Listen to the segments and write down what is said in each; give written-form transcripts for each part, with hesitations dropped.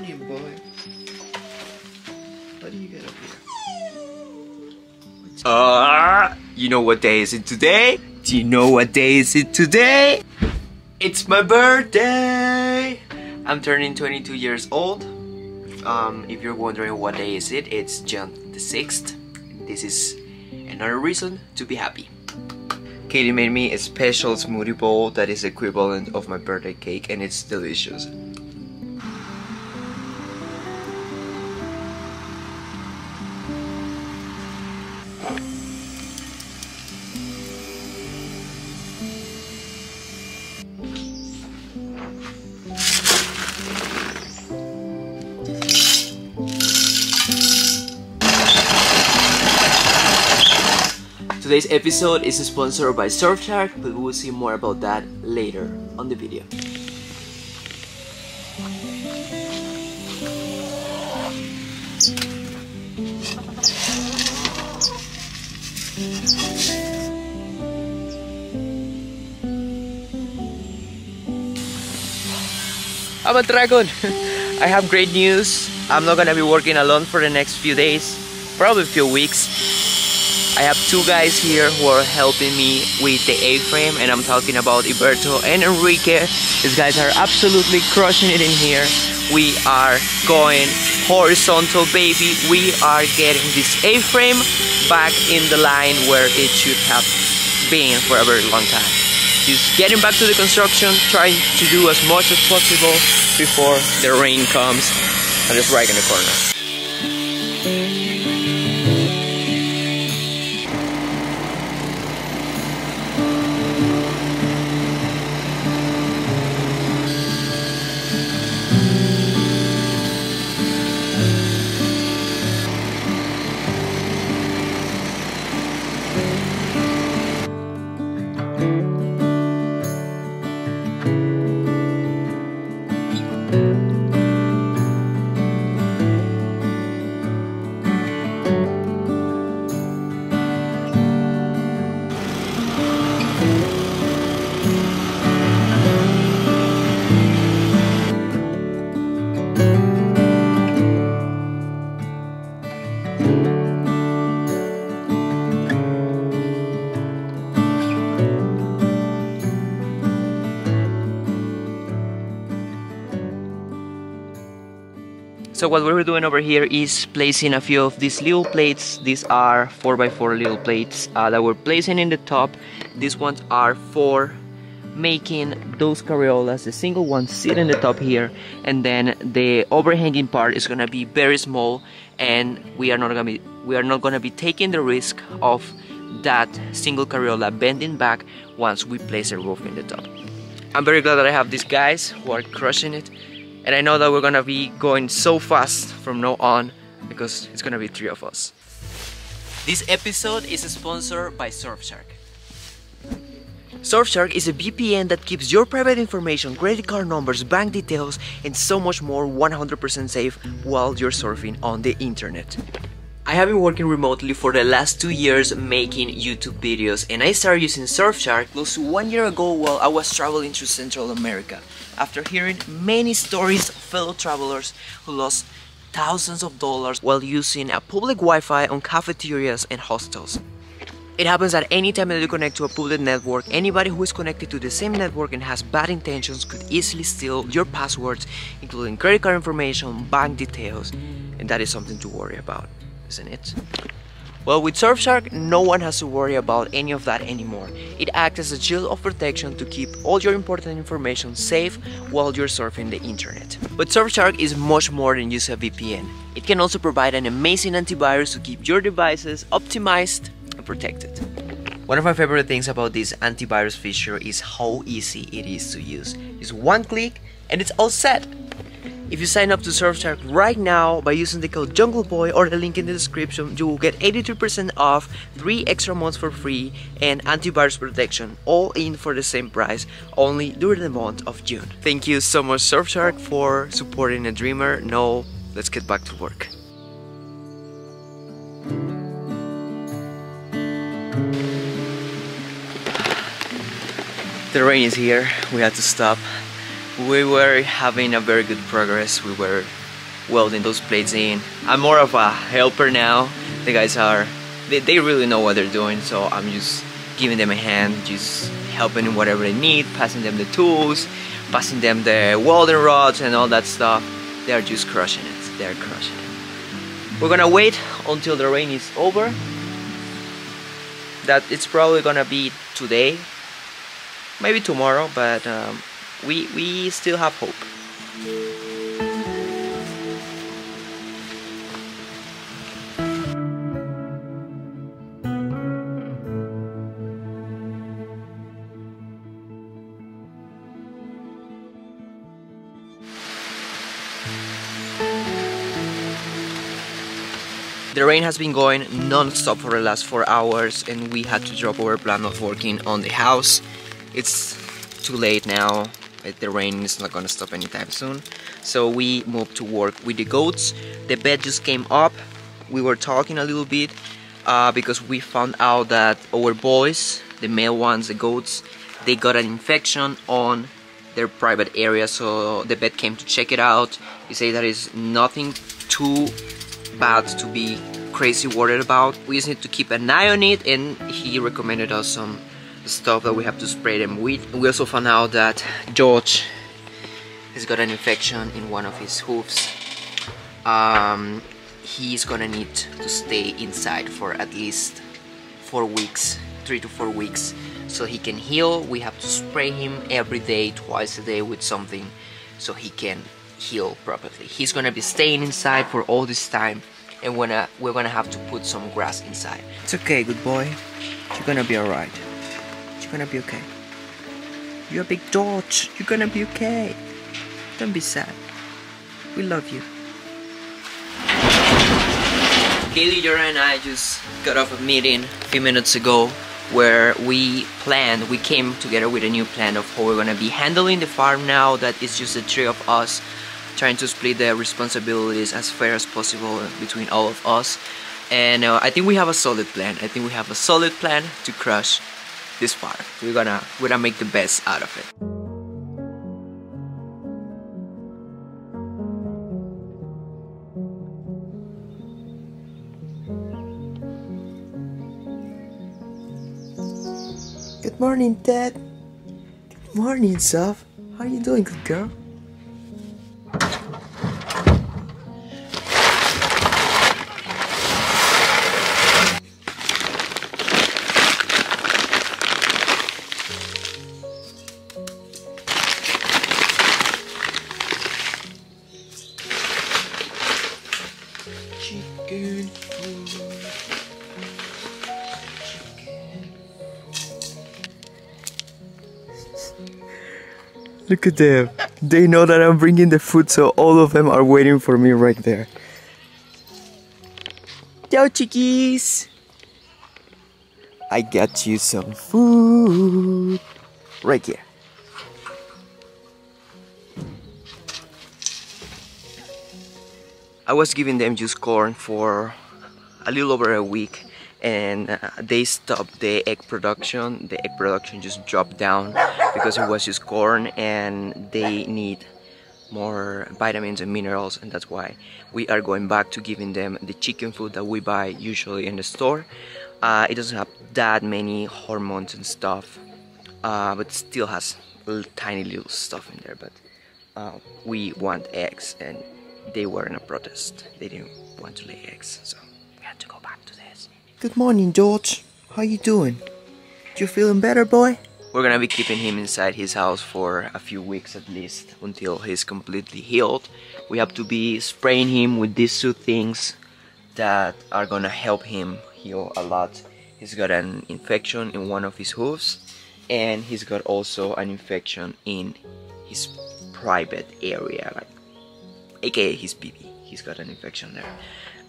morning, boy. What do you get up here? You know what day is it today? Do you know what day is it today? It's my birthday! I'm turning 22 years old. If you're wondering what day is it, it's June the 6th. This is another reason to be happy. Katie made me a special smoothie bowl that is equivalent of my birthday cake, and it's delicious. Today's episode is sponsored by Surfshark, but we will see more about that later on the video. I'm a dragon! I have great news. I'm not gonna be working alone for the next few days, probably a few weeks. I have two guys here who are helping me with the A-frame, and I'm talking about Iberto and Enrique. These guys are absolutely crushing it in here. We are going horizontal, baby. We are getting this A-frame back in the line where it should have been for a very long time. Just getting back to the construction, trying to do as much as possible before the rain comes. I'm just right in the corner. So what we're doing over here is placing a few of these little plates. These are 4x4 little plates that we're placing in the top. These ones are for making those carriolas, the single ones, sit in the top here, and then the overhanging part is gonna be very small, and we are not gonna be taking the risk of that single carriola bending back once we place a roof in the top. I'm very glad that I have these guys who are crushing it. And I know that we're gonna be going so fast from now on because it's gonna be 3 of us. This episode is sponsored by Surfshark. Surfshark is a VPN that keeps your private information, credit card numbers, bank details, and so much more 100% safe while you're surfing on the internet. I have been working remotely for the last 2 years making YouTube videos, and I started using Surfshark close to 1 year ago while I was traveling through Central America, after hearing many stories of fellow travelers who lost thousands of dollars while using a public Wi-Fi on cafeterias and hostels. It happens that anytime that you connect to a public network, anybody who is connected to the same network and has bad intentions could easily steal your passwords, including credit card information, bank details, and that is something to worry about, isn't it? Well, with Surfshark, no one has to worry about any of that anymore. It acts as a shield of protection to keep all your important information safe while you're surfing the internet. But Surfshark is much more than just a VPN. It can also provide an amazing antivirus to keep your devices optimized and protected. One of my favorite things about this antivirus feature is how easy it is to use. Just one click and it's all set. If you sign up to Surfshark right now by using the code JungleBoy or the link in the description, you will get 83% off, 3 extra months for free, and antivirus protection, all in for the same price, only during the month of June. Thank you so much, Surfshark, for supporting a dreamer. Now, let's get back to work. The rain is here, we had to stop. We were having a very good progress. We were welding those plates in. I'm more of a helper now. The guys are, they really know what they're doing, so I'm just giving them a hand, just helping them whatever they need, passing them the tools, passing them the welding rods and all that stuff. They're just crushing it. They're crushing it. We're gonna wait until the rain is over. That it's probably gonna be today, maybe tomorrow, but we still have hope. The rain has been going non-stop for the last 4 hours, and we had to drop our plan of working on the house. It's too late now. The rain is not gonna stop anytime soon. So we moved to work with the goats. The bed just came up. We were talking a little bit because we found out that our boys, the male ones, the goats, they got an infection on their private area. So the vet came to check it out. He said that is nothing too bad to be crazy worried about. We just need to keep an eye on it, and he recommended us some stuff that we have to spray them with. We also found out that George has got an infection in one of his hoofs. He's gonna need to stay inside for at least 4 weeks, 3 to 4 weeks, so he can heal. We have to spray him every day, twice a day with something, so he can heal properly. He's gonna be staying inside for all this time, and we're gonna have to put some grass inside. It's okay, good boy. You're gonna be alright. You're gonna be okay. You're a big George. You're gonna be okay. Don't be sad. We love you. Kaylee, Jordan, and I just got off a meeting a few minutes ago where we came together with a new plan of how we're gonna be handling the farm now that it's just the three of us, trying to split the responsibilities as fair as possible between all of us. And I think we have a solid plan. I think we have a solid plan to crush this farm. We're gonna make the best out of it. Good morning, Dad. Good morning, Soph. How are you doing, good girl? Chicken food. Look at them. They know that I'm bringing the food, so all of them are waiting for me right there. Ciao, chickies. I got you some food. Right here. I was giving them just corn for a little over a week, and they stopped the egg production. The egg production just dropped down because it was just corn, and they need more vitamins and minerals, and that's why we are going back to giving them the chicken food that we buy usually in the store. It doesn't have that many hormones and stuff, but still has tiny little stuff in there. But we want eggs, and they were in a protest. They didn't want to lay eggs, so we had to go back to this. Good morning, George. How you doing? You feeling better, boy? We're gonna be keeping him inside his house for a few weeks at least, until he's completely healed. We have to be spraying him with these two things that are gonna help him heal a lot. He's got an infection in one of his hooves, and he's got also an infection in his private area, like aka his pee-pee. He's got an infection there.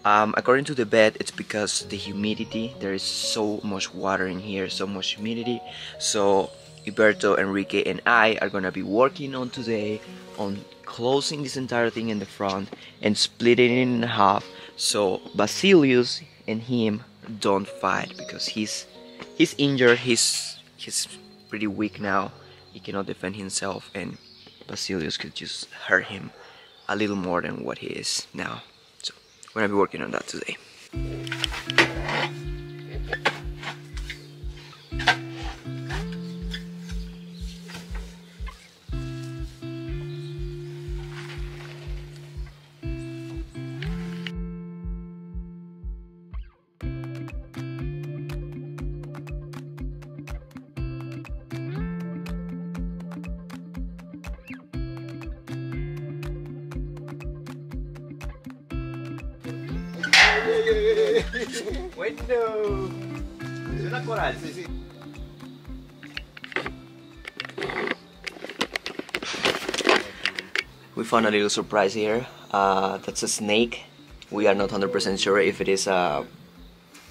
According to the vet, it's because the humidity. There is so much water in here, so much humidity. So Alberto, Enrique, and I are gonna be working on today on closing this entire thing in the front and splitting it in half, so Basilius and him don't fight, because he's injured. He's pretty weak now. He cannot defend himself, and Basilius could just hurt him a little more than what he is now. So we're gonna be working on that today. Bueno, es una coral, sí, sí. We found a little surprise here. That's a snake. We are not 100% sure if it is a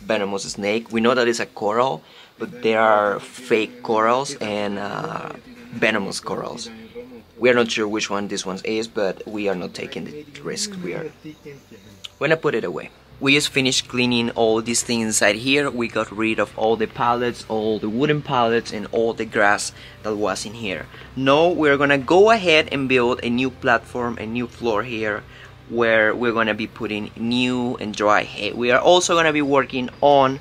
venomous snake. We know that it's a coral, but there are fake corals and venomous corals. We are not sure which one this one is, but we are not taking the risk. We're gonna put it away. We just finished cleaning all these things inside here. We got rid of all the pallets, all the wooden pallets, and all the grass that was in here. Now we're gonna go ahead and build a new platform, a new floor here, where we're gonna be putting new and dry hay. We are also gonna be working on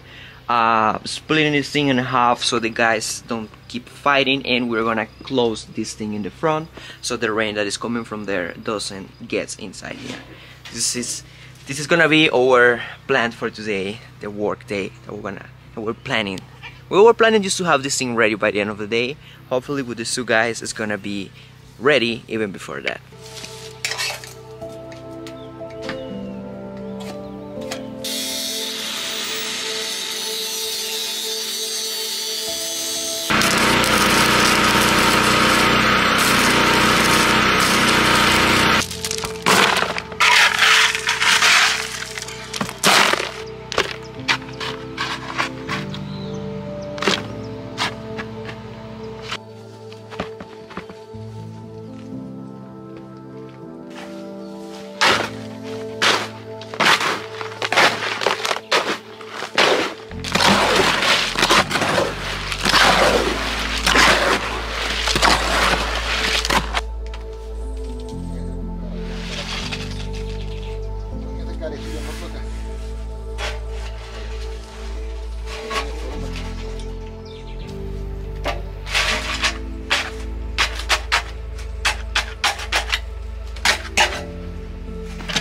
splitting this thing in half so the guys don't keep fighting, and we're gonna close this thing in the front so the rain that is coming from there doesn't get inside here. This is gonna be our plan for today, the work day that we're planning. We were planning just to have this thing ready by the end of the day. Hopefully with the two guys it's gonna be ready even before that.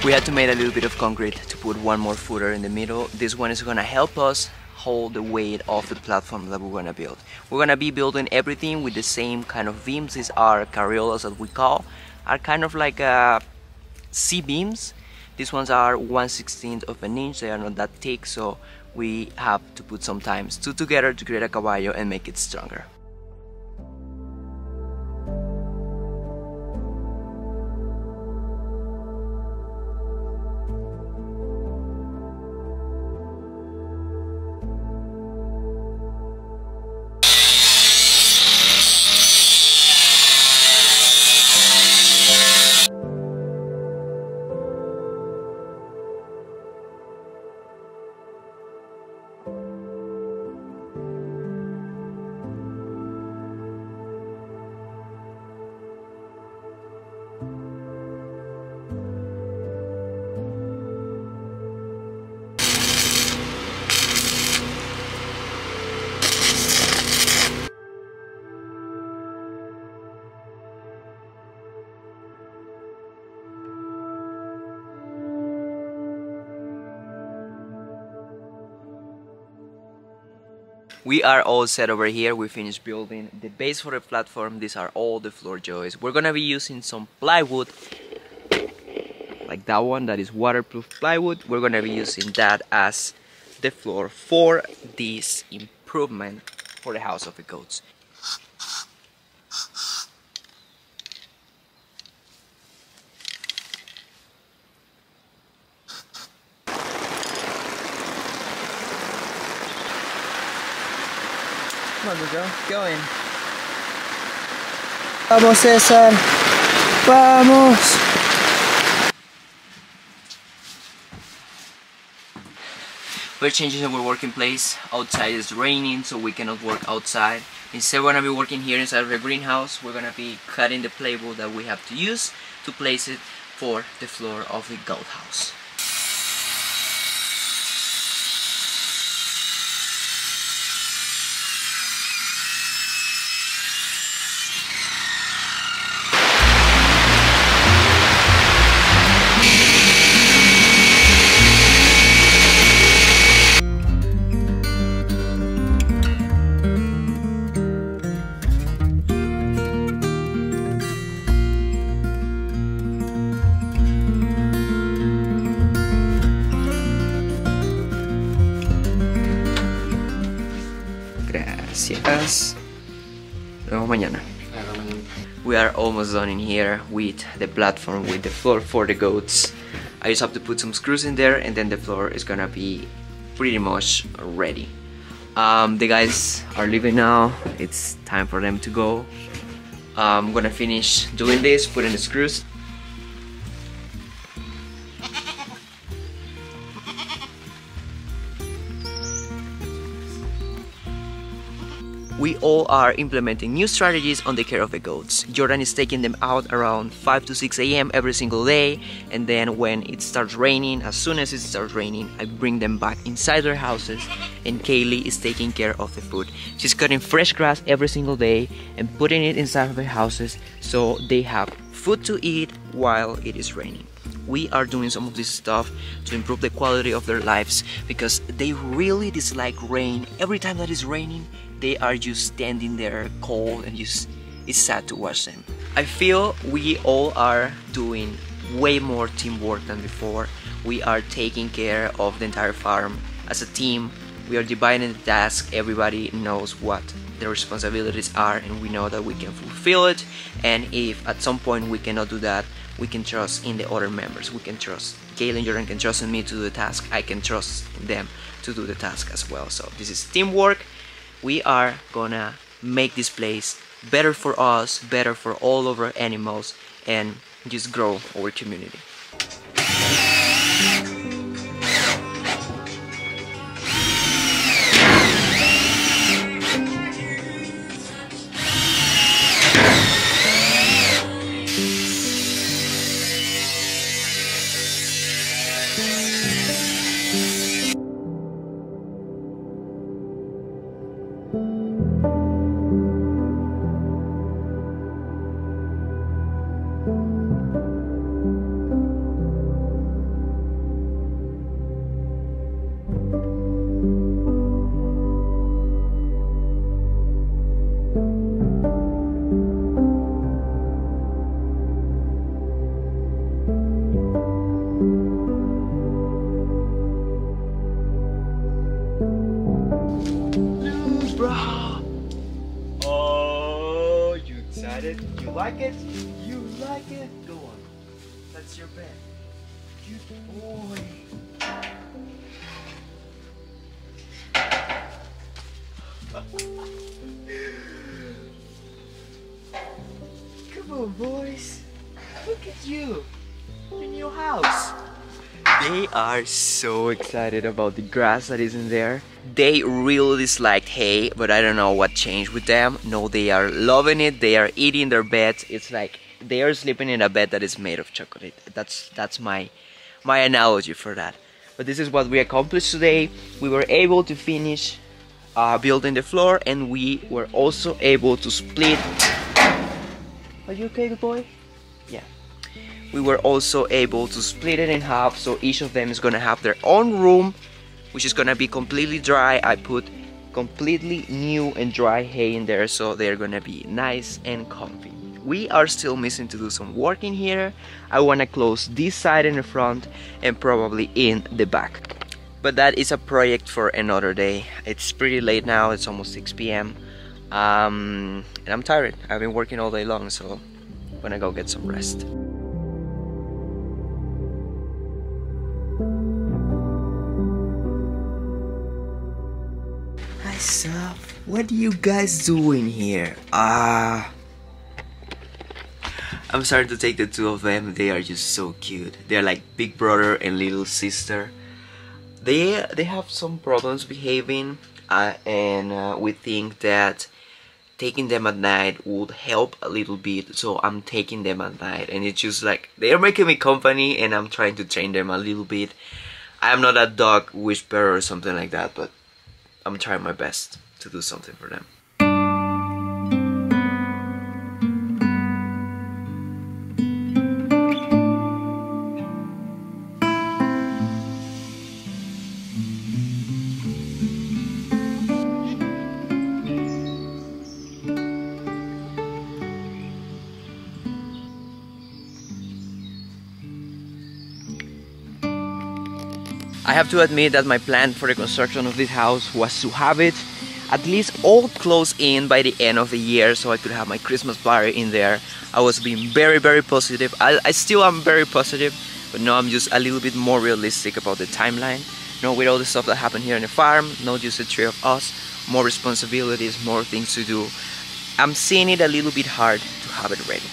We had to make a little bit of concrete to put one more footer in the middle. This one is gonna help us hold the weight of the platform that we're gonna build. We're gonna be building everything with the same kind of beams. These are carriolas that we call, are kind of like C-beams. These ones are 1/16 of an inch. They are not that thick, so we have to put sometimes two together to create a caballo and make it stronger. We are all set over here. We finished building the base for the platform. These are all the floor joists. We're gonna be using some plywood, like that one, that is waterproof plywood. We're gonna be using that as the floor for this improvement for the house of the goats. Come on, good girl, go in. Vamos, César. Vamos. We're changing our working place. Outside is raining, so we cannot work outside. Instead, we're gonna be working here inside of the greenhouse. We're gonna be cutting the plywood that we have to use to place it for the floor of the goat house. Gracias. Nos vemos mañana. We are almost done in here with the platform, with the floor for the goats. I just have to put some screws in there and then the floor is gonna be pretty much ready. The guys are leaving now. It's time for them to go. I'm gonna finish doing this, putting the screws. We all are implementing new strategies on the care of the goats. Jordan is taking them out around 5 to 6 a.m. every single day, and then when it starts raining, as soon as it starts raining, I bring them back inside their houses, and Kaylee is taking care of the food. She's cutting fresh grass every single day and putting it inside of their houses so they have food to eat while it is raining. We are doing some of this stuff to improve the quality of their lives because they really dislike rain. Every time that it's raining, they are just standing there cold and just it's sad to watch them. I feel we all are doing way more teamwork than before. We are taking care of the entire farm as a team. We are dividing the task. Everybody knows what their responsibilities are and we know that we can fulfill it, and if at some point we cannot do that, we can trust in the other members. We can trust Kaylee and Jordan can trust in me to do the task. I can trust them to do the task as well. So this is teamwork. We are gonna make this place better for us, better for all of our animals, and just grow our community. You like it? You like it? Go on. That's your bed. Good boy. Come on, boys. Look at you. Your new house. They are so excited about the grass that is in there. They really disliked hay, but I don't know what changed with them. No, they are loving it. They are eating their beds. It's like they are sleeping in a bed that is made of chocolate. That's my analogy for that. But this is what we accomplished today. We were able to finish building the floor, and we were also able to split. Are you okay, good boy? Yeah. We were also able to split it in half, so each of them is gonna have their own room, which is gonna be completely dry. I put completely new and dry hay in there, so they're gonna be nice and comfy. We are still missing to do some work in here. I wanna close this side in the front and probably in the back. But that is a project for another day. It's pretty late now, it's almost 6 p.m. And I'm tired. I've been working all day long, so I'm gonna go get some rest. Hi, sup? What are you guys doing here? I'm starting to take the two of them. They are just so cute. They're like big brother and little sister. They have some problems behaving, and we think that taking them at night would help a little bit, so I'm taking them at night, and it's just like they're making me company and I'm trying to train them a little bit. I'm not a dog whisperer or something like that, but I'm trying my best to do something for them. I have to admit that my plan for the construction of this house was to have it at least all closed in by the end of the year, so I could have my Christmas party in there. I was being very positive. I still am very positive, but now I'm just a little bit more realistic about the timeline. You know, with all the stuff that happened here in the farm, not just the three of us, more responsibilities, more things to do. I'm seeing it a little bit hard to have it ready.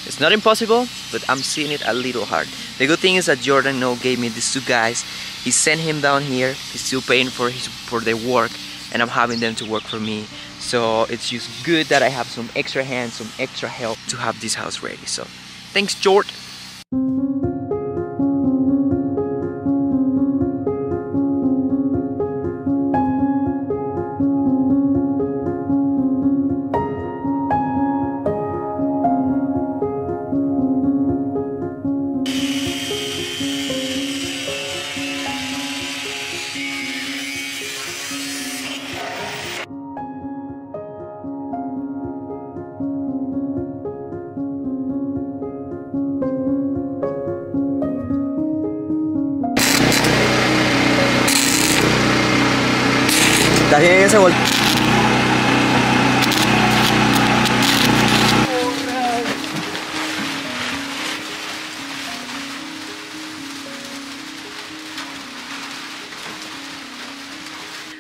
It's not impossible, but I'm seeing it a little hard. The good thing is that Jordan now gave me these two guys. He sent him down here. He's still paying for their work, and I'm having them to work for me. So it's just good that I have some extra hands, some extra help to have this house ready. So thanks, Jordan. Estás bien en ese golpe.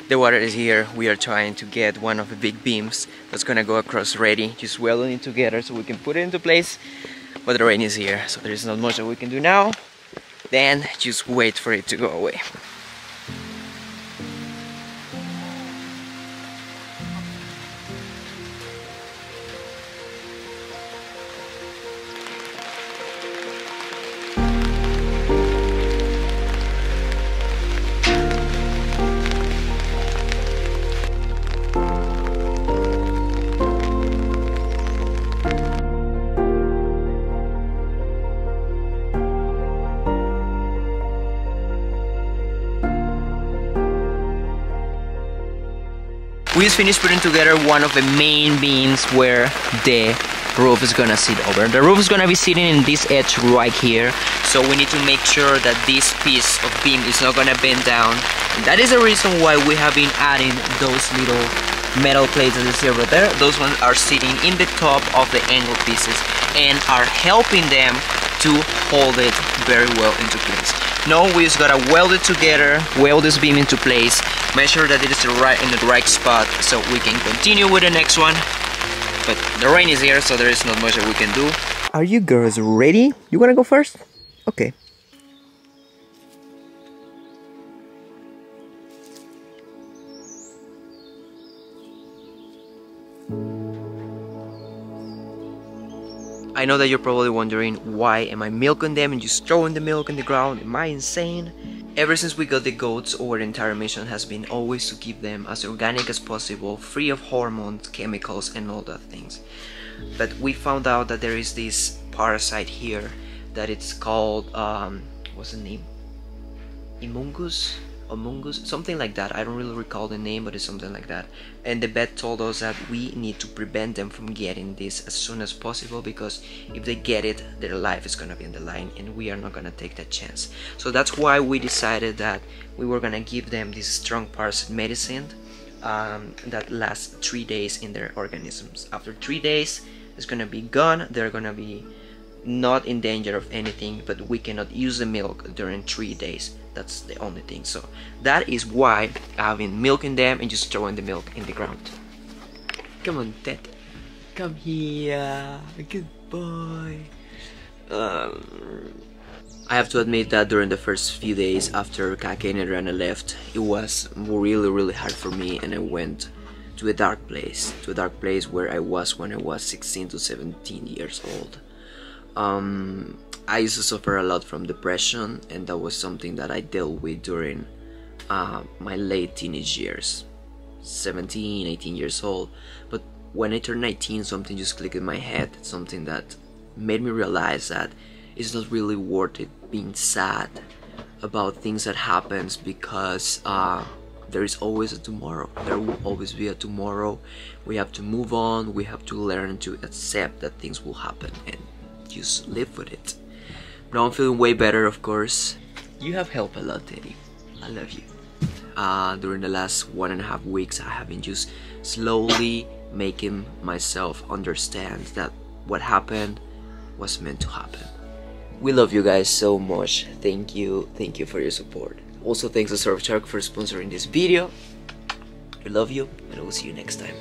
The water is here. We are trying to get one of the big beams that's gonna go across ready, just welding it together so we can put it into place. But the rain is here, so there is not much that we can do now. Then just wait for it to go away. We just finished putting together one of the main beams where the roof is gonna sit over. The roof is gonna be sitting in this edge right here, so we need to make sure that this piece of beam is not gonna bend down. And that is the reason why we have been adding those little metal plates that you see over there. Those ones are sitting in the top of the angle pieces and are helping them to hold it very well into place. Now we just gotta weld it together, weld this beam into place, make sure that it is in the right spot so we can continue with the next one. But the rain is here, so there is not much that we can do. Are you girls ready? You wanna go first? Okay. I know that you're probably wondering, why am I milking them and just throwing the milk in the ground? Am I insane? Ever since we got the goats, our entire mission has been always to keep them as organic as possible, free of hormones, chemicals and all that things. But we found out that there is this parasite here that it's called, what's the name? Imungus? Amungus? Something like that. I don't really recall the name, but it's something like that. And the vet told us that we need to prevent them from getting this as soon as possible, because if they get it, their life is gonna be on the line and we are not gonna take that chance. So that's why we decided that we were gonna give them this strong parasite medicine that lasts 3 days in their organisms. After 3 days, it's gonna be gone. They're gonna be not in danger of anything, but we cannot use the milk during 3 days. That's the only thing. So that is why I've been milking them and just throwing the milk in the ground. Come on, Ted. Come here. Good boy. I have to admit that during the first few days after Kake and Rana left, it was really hard for me, and I went to a dark place, where I was when I was 16 to 17 years old. I used to suffer a lot from depression, and that was something that I dealt with during my late teenage years, 17, 18 years old. But when I turned 19, something just clicked in my head, something that made me realize that it's not really worth it being sad about things that happens, because there is always a tomorrow. There will always be a tomorrow. We have to move on. We have to learn to accept that things will happen and just live with it. Now I'm feeling way better, of course. You have helped a lot, Teddy. I love you. During the last 1.5 weeks, I have been just slowly making myself understand that what happened was meant to happen. We love you guys so much. Thank you for your support. Also, thanks to Surfshark for sponsoring this video. I love you, and I will see you next time.